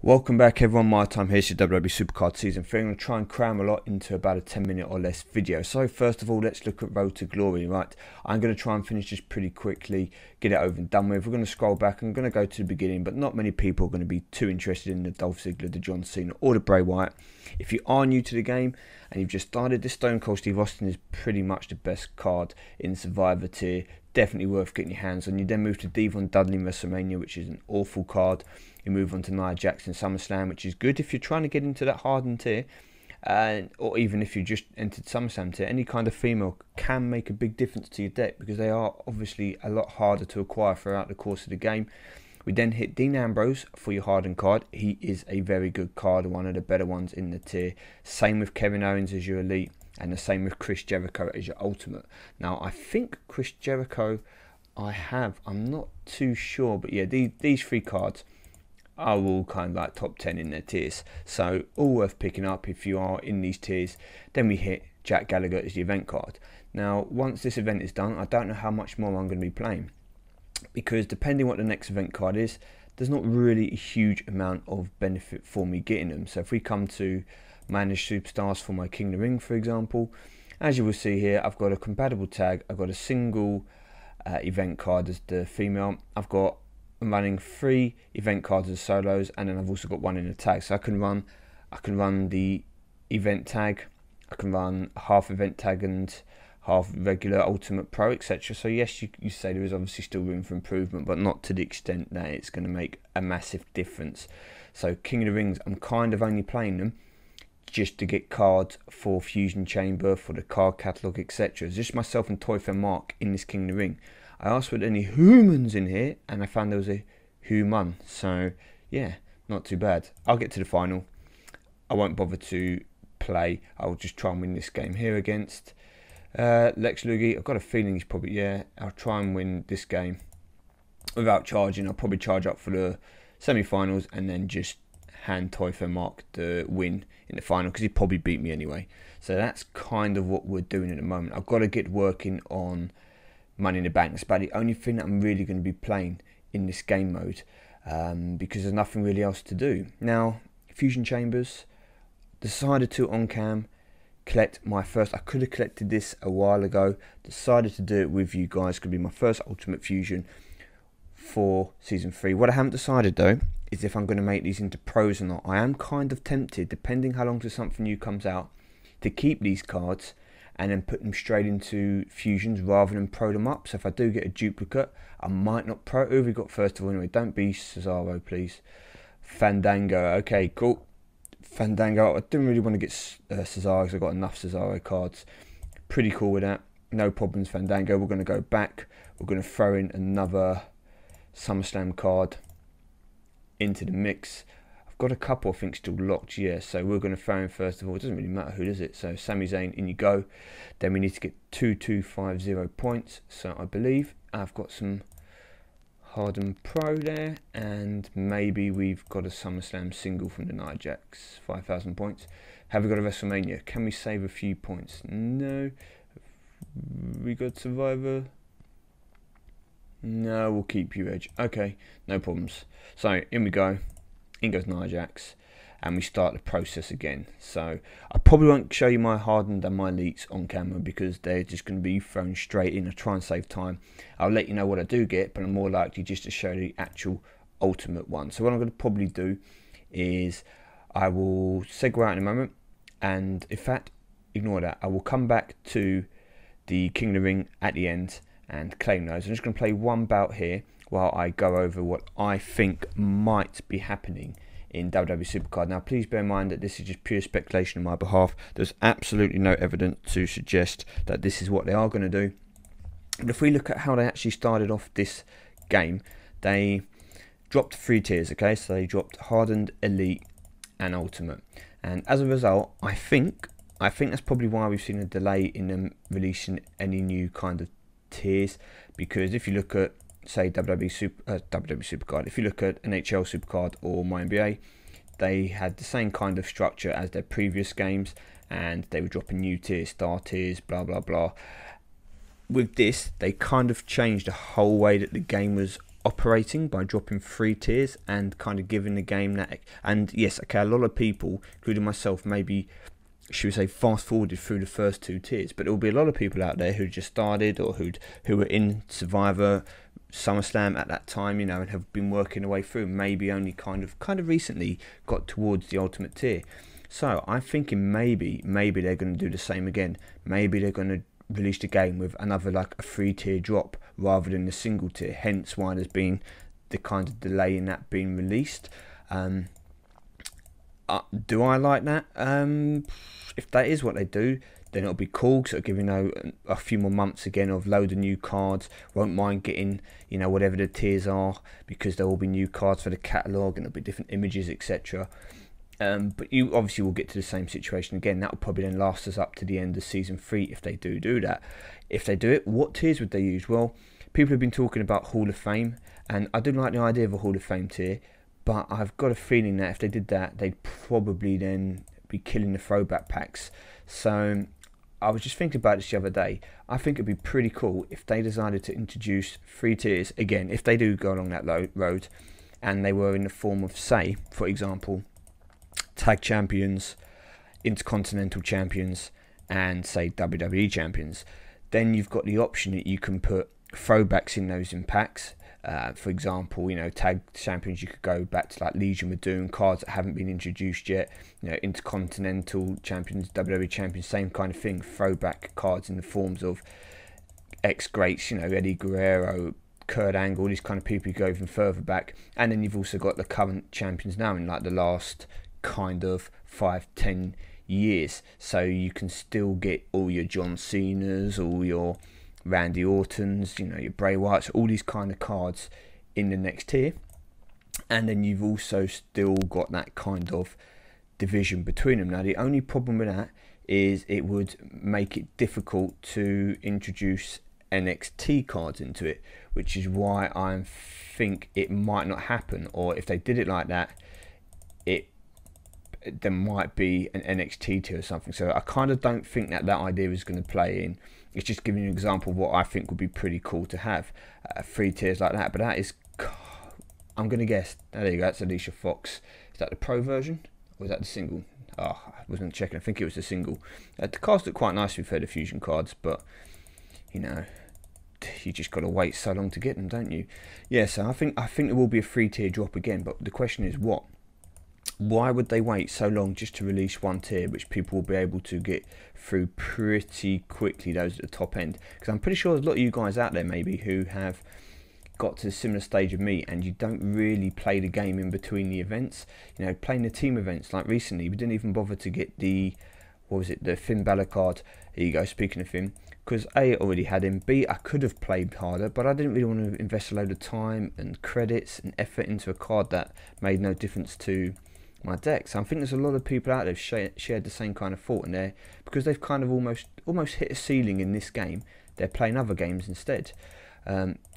Welcome back everyone, MyTyme here. It's your WWE Supercard Season 3. I'm going to try and cram a lot into about a 10-minute or less video. So first of all, let's look at Road to Glory, right? I'm going to try and finish this pretty quickly, get it over and done with. We're going to scroll back. I'm going to go to the beginning, but not many people are going to be too interested in the Dolph Ziggler, the John Cena or the Bray Wyatt. If you are new to the game and you've just started, this Stone Cold Steve Austin is pretty much the best card in Survivor tier. Definitely worth getting your hands on. You then move to Devon Dudley in WrestleMania, which is an awful card. You move on to Nia Jax in SummerSlam, which is good if you're trying to get into that hardened tier, or even if you just entered SummerSlam tier. Any kind of female can make a big difference to your deck because they are obviously a lot harder to acquire throughout the course of the game. We then hit Dean Ambrose for your hardened card. He is a very good card, one of the better ones in the tier. Same with Kevin Owens as your elite, and the same with Chris Jericho as your ultimate. Now, I think Chris Jericho I'm not too sure, but yeah, these three cards are all kind of like top 10 in their tiers. So all worth picking up if you are in these tiers. Then we hit Jack Gallagher as the event card. Now, once this event is done, I don't know how much more I'm going to be playing, because depending what the next event card is, there's not really a huge amount of benefit for me getting them. So if we come to manage superstars for my King of the Ring, for example, as you will see here, I've got a compatible tag. I've got a single event card as the female. I'm running 3 event cards as solos, and then I've also got 1 in a tag. So I can run the event tag, I can run half event tag and half regular ultimate pro, etc. So yes, you say there is obviously still room for improvement, but not to the extent that it's going to make a massive difference. So King of the Rings, I'm kind of only playing them just to get cards for Fusion Chamber, for the card catalogue, etc. It's just myself and Toy and Mark in this King of the Ring. I asked for any humans in here, and I found there was a human. So yeah, not too bad. I'll get to the final. I won't bother to play. I'll just try and win this game here against Lex Luger. I've got a feeling he's probably, yeah, I'll try and win this game without charging. I'll probably charge up for the semi-finals and then just hand Toy and Mark the win in the final, because he'd probably beat me anyway. So that's kind of what we're doing at the moment. I've got to get working on Money in the Bank. That's about the only thing that I'm really going to be playing in this game mode, because there's nothing really else to do. Now, Fusion Chambers, decided to on cam collect my first. I could have collected this a while ago. Decided to do it with you guys. Could be my first Ultimate Fusion for Season 3. What I haven't decided though is if I'm going to make these into pros or not. I am kind of tempted, depending how long till something new comes out, to keep these cards and then put them straight into fusions rather than pro them up. So if I do get a duplicate, I might not pro. Who have we got first of all anyway? Don't be Cesaro, please. Fandango. Okay, cool. Fandango. I didn't really want to get Cesaro because I've got enough Cesaro cards. Pretty cool with that. No problems, Fandango. We're going to go back. We're going to throw in another SummerSlam card into the mix. I've got a couple, I think, still locked, yeah. So we're going to throw in first of all. It doesn't really matter who does it. So Sami Zayn, in you go. Then we need to get 2250 points. So I believe I've got some Harden Pro there, and maybe we've got a SummerSlam single from the Nia Jax, 5,000 points. Have we got a WrestleMania? Can we save a few points? No. We got Survivor. No, we'll keep you, Edge. Okay, no problems. So in we go. In goes Nia Jax, and we start the process again. So I probably won't show you my hardened and my elites on camera because they're just going to be thrown straight in. I try and save time. I'll let you know what I do get, but I'm more likely just to show the actual ultimate one. So what I'm going to probably do is I will segue out in a moment, and in fact, ignore that. I will come back to the King of the Ring at the end and claim those. I'm just going to play one bout here while I go over what I think might be happening in WWE Supercard. Now, please bear in mind that this is just pure speculation on my behalf. There's absolutely no evidence to suggest that this is what they are going to do. But if we look at how they actually started off this game, they dropped 3 tiers, okay? So they dropped Hardened, Elite, and Ultimate. And as a result, I think that's probably why we've seen a delay in them releasing any new kind of tiers, because if you look at, say, WWE Supercard, if you look at NHL Supercard or MyNBA, they had the same kind of structure as their previous games, and they were dropping new tiers, star tiers, blah blah blah. With this, they kind of changed the whole way that the game was operating by dropping 3 tiers and kind of giving the game that. And yes, okay, a lot of people, including myself, maybe should we say fast forwarded through the first 2 tiers, but there will be a lot of people out there who just started or who were in Survivor, SummerSlam at that time, you know, and have been working their way through, maybe only kind of recently got towards the ultimate tier. So I'm thinking maybe they're going to do the same again. Maybe they're going to release the game with another like a 3 tier drop rather than the single tier, hence why there's been the kind of delay in that being released. Do I like that? If that is what they do, then it'll be cool, because it'll give, you know, a few more months again of load of new cards. Won't mind getting, you know, whatever the tiers are, because there will be new cards for the catalogue and there'll be different images, etc. But you obviously will get to the same situation again. That will probably then last us up to the end of season 3 if they do that. If they do it, what tiers would they use? Well, people have been talking about Hall of Fame, and I do like the idea of a Hall of Fame tier, but I've got a feeling that if they did that, they'd probably then be killing the throwback packs. So I was just thinking about this the other day. I think it'd be pretty cool if they decided to introduce 3 tiers again, if they do go along that road, and they were in the form of, say, for example, Tag Champions, Intercontinental Champions, and say WWE Champions. Then you've got the option that you can put throwbacks in those in packs. For example, you know, Tag Champions, you could go back to like Legion with Doom, cards that haven't been introduced yet. You know, Intercontinental Champions, WWE Champions, same kind of thing. Throwback cards in the forms of ex-greats, you know, Eddie Guerrero, Kurt Angle, all these kind of people who go even further back. And then you've also got the current champions now in like the last kind of 5-10 years, so you can still get all your John Cena's, all your Randy Orton's, you know, your Bray Wyatt's, all these kind of cards in the next tier. And then you've also still got that kind of division between them. Now the only problem with that is it would make it difficult to introduce NXT cards into it, which is why I think it might not happen, or if they did it like that, there might be an NXT tier or something. So I kind of don't think that idea is going to play in. It's just giving you an example of what I think would be pretty cool to have, 3 tiers like that. But that is, I'm going to guess, there you go, that's Alicia Fox. Is that the pro version, or is that the single? Oh, I wasn't checking, I think it was the single. The cards look quite nice with the fusion cards, but, you know, you just got to wait so long to get them, don't you? Yeah, so I think there will be a 3 tier drop again, but the question is what? Why would they wait so long just to release 1 tier, which people will be able to get through pretty quickly, those at the top end? Because I'm pretty sure there's a lot of you guys out there maybe who have got to a similar stage of me, and you don't really play the game in between the events. You know, playing the team events, like recently, we didn't even bother to get the, what was it, the Finn Balor card. Here you go, speaking of Finn, because A, I already had him, B, I could have played harder, but I didn't really want to invest a load of time and credits and effort into a card that made no difference to my deck. So I think there's a lot of people out there who've shared the same kind of thought, and they're, because they've kind of almost hit a ceiling in this game, they're playing other games instead.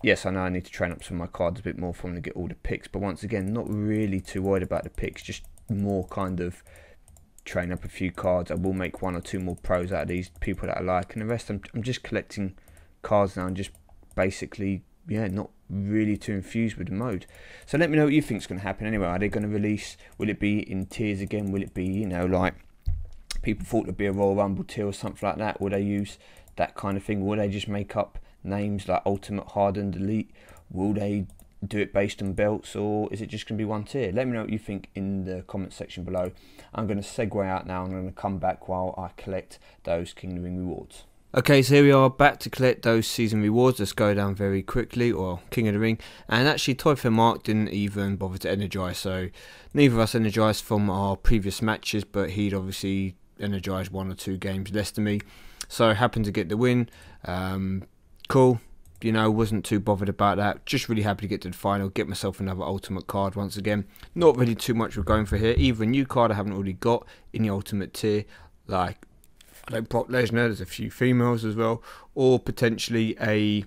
Yes, I know I need to train up some of my cards a bit more for them to get all the picks, but once again, not really too worried about the picks, just more kind of train up a few cards. I will make 1 or 2 more pros out of these people that I like, and the rest I'm just collecting cards now and just basically, yeah, not really too infused with the mode. So let me know what you think is going to happen anyway. Are they going to release, will it be in tiers again? Will it be, you know, like people thought it'd be a Royal Rumble tier or something like that? Will they use that kind of thing? Will they just make up names like Ultimate, Hardened, Elite? Will they do it based on belts, or is it just going to be 1 tier? Let me know what you think in the comment section below. I'm going to segue out now, and I'm going to come back while I collect those King of the Ring rewards. Okay, so here we are back to collect those season rewards. Let's go down very quickly, or King of the Ring. And actually, Toyfare Mark didn't even bother to energise, so neither of us energised from our previous matches, but he'd obviously energised 1 or 2 games less than me. So happened to get the win. Cool, you know, wasn't too bothered about that. Just really happy to get to the final, get myself another ultimate card once again. Not really too much we're going for here. Either a new card I haven't already got in the ultimate tier, like Brock Lesnar, there's a few females as well, or potentially a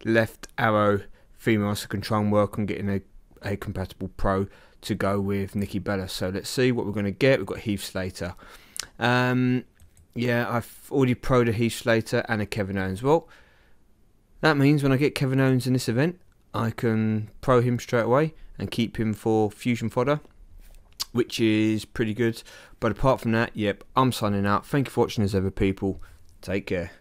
left arrow female, so I can try and work on getting a compatible pro to go with Nikki Bella. So let's see what we're going to get. We've got Heath Slater. Yeah, I've already pro'd a Heath Slater and a Kevin Owens. Well, that means when I get Kevin Owens in this event, I can pro him straight away and keep him for fusion fodder, which is pretty good. But apart from that, yep, I'm signing out. Thank you for watching as ever, people. Take care.